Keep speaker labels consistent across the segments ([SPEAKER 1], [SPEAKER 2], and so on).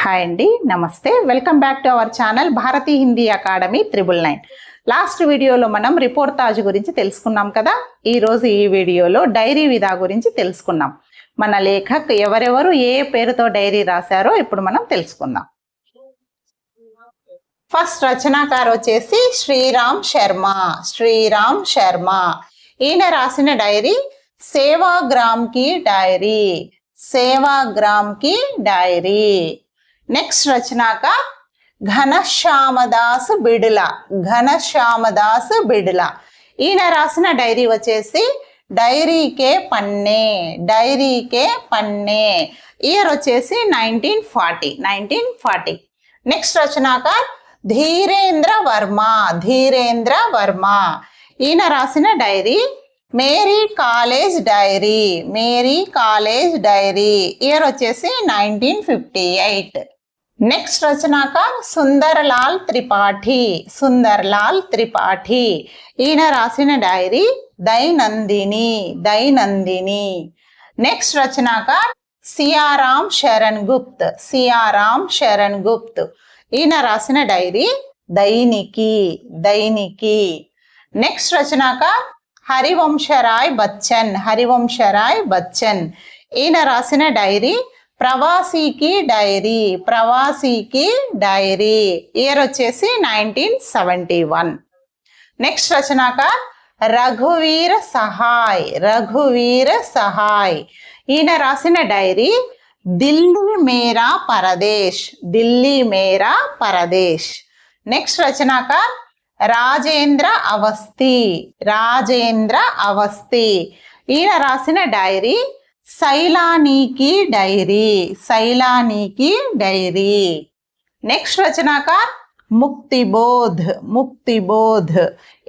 [SPEAKER 1] Hi అండి, నమస్తే. Welcome back to our channel Bharati Hindi academy 999. Last వీడియోలో మనం రిపోర్టాజ్ గురించి తెలుసుకున్నాం కదా. ఈరోజు ఈ వీడియోలో డైరీ విధా గురించి తెలుసుకున్నాం. మన లేఖక్ ఎవరెవరు ఏ పేరుతో డైరీ రాశారో ఇప్పుడు మనం తెలుసుకుందాం. ఫస్ట్ రచనాకారు వచ్చేసి శ్రీరామ్ శర్మ. ఈయన రాసిన డైరీ సేవాగ్రామ్ కి డైరీ. నెక్స్ట్ రచనాकार ఘనశ్యామదాస్ బిడ్ల. ఈయన రాసిన డైరీ వచ్చేసి డైరీ కే పన్నే. ఇయర్ వచ్చేసి 1940. నెక్స్ట్ రచనాकार ధీరేంద్ర వర్మ. ఈయన రాసిన diary Meri college diary. Year వచ్చేసి 1958. నెక్స్ట్ రచనాकार సుందర్లాల్ త్రిపాఠి. ఈయన రాసిన డైరీ దైనందిని. నెక్స్ట్ రచనాकार సియారాం శరణ్ గుప్త్. ఈయన రాసిన డైరీ దైనికి. నెక్స్ట్ రచనాकार హరివంశరాయ్ బచ్చన్. ఈయన రాసిన డైరీ ప్రవాసీ కి డైరీ. ఇయర్ వచ్చేసి 1971. నెక్స్ట్ రచనాकार రఘువీర్ సహాయ్. ఈయన రాసిన డైరీ ఢిల్లీ మేరా పరదేశ్. నెక్స్ట్ రచనాकार రాజేంద్ర అవస్థి. ఈయన రాసిన డైరీ సైలానీకి డైరీ. నెక్స్ట్ రచనాकार ముక్తిబోధ్.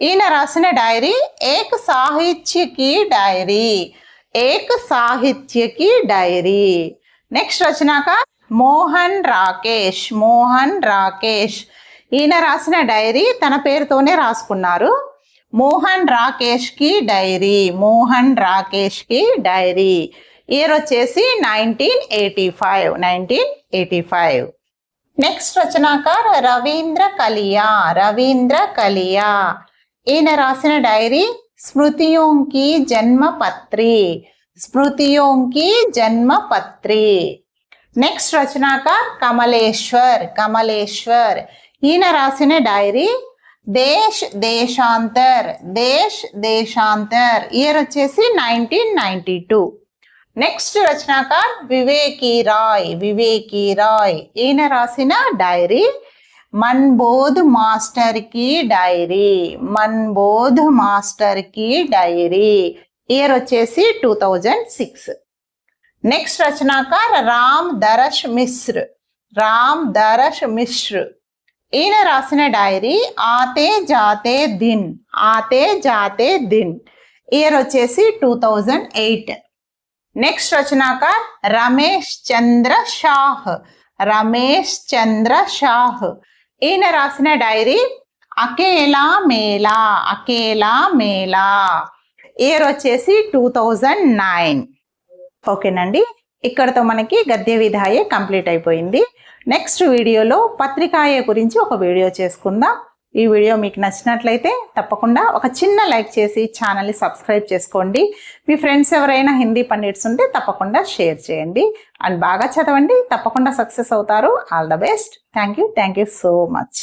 [SPEAKER 1] ఈయన రాసిన డైరీ ఏక్ సాహిత్య కి డైరీ. నెక్స్ట్ రచనాकार మోహన్ రాకేష్. ఈయన రాసిన డైరీ తన పేరుతోనే రాసుకున్నారు. మోహన్ రాకేష్ కి డైరీ. ఇయర్ వచ్చేసి 1985. నెక్స్ట్ రచనాकार రవీంద్ర కలియా. ఈయన రాసిన డైరీ స్మృతియోం కి జన్మపత్రి. నెక్స్ట్ రచనాकार కమలేశ్వర్. ఈయన రాసిన డైరీ దేశాంతర్. ఇయర్ వచ్చేసి 1992. నెక్స్ట్ రచనాकार వివేకీ రాయ్. ఈయన రాసిన డైరీ మన్బోధ్ మాస్టర్ కి డైరీ. ఇయర్ వచ్చేసి 2006. నెక్స్ట్ రచనాकार రామ్ దరష్ మిశ్ర్. ఈయన రాసిన డైరీ ఆతే జాతే దిన్. ఇయర్ వచ్చేసి 2008. నెక్స్ట్ రచనాकार రమేష్ చంద్ర షాహ్. ఈయన రాసిన డైరీ అకేలా మేలా. ఇయర్ వచ్చేసి 2009. ఓకేనండి, ఇక్కడతో మనకి గద్య విధాయే కంప్లీట్ అయిపోయింది. నెక్స్ట్ వీడియోలో పత్రికాయ గురించి ఒక వీడియో చేసుకుందాం. ఈ వీడియో మీకు నచ్చినట్లయితే తప్పకుండా ఒక చిన్న లైక్ చేసి ఛానల్ని సబ్స్క్రైబ్ చేసుకోండి. మీ ఫ్రెండ్స్ ఎవరైనా హిందీ పండిట్స్ ఉంటే తప్పకుండా షేర్ చేయండి. అండ్ బాగా చదవండి, తప్పకుండా సక్సెస్ అవుతారు. All the best. Thank you so much.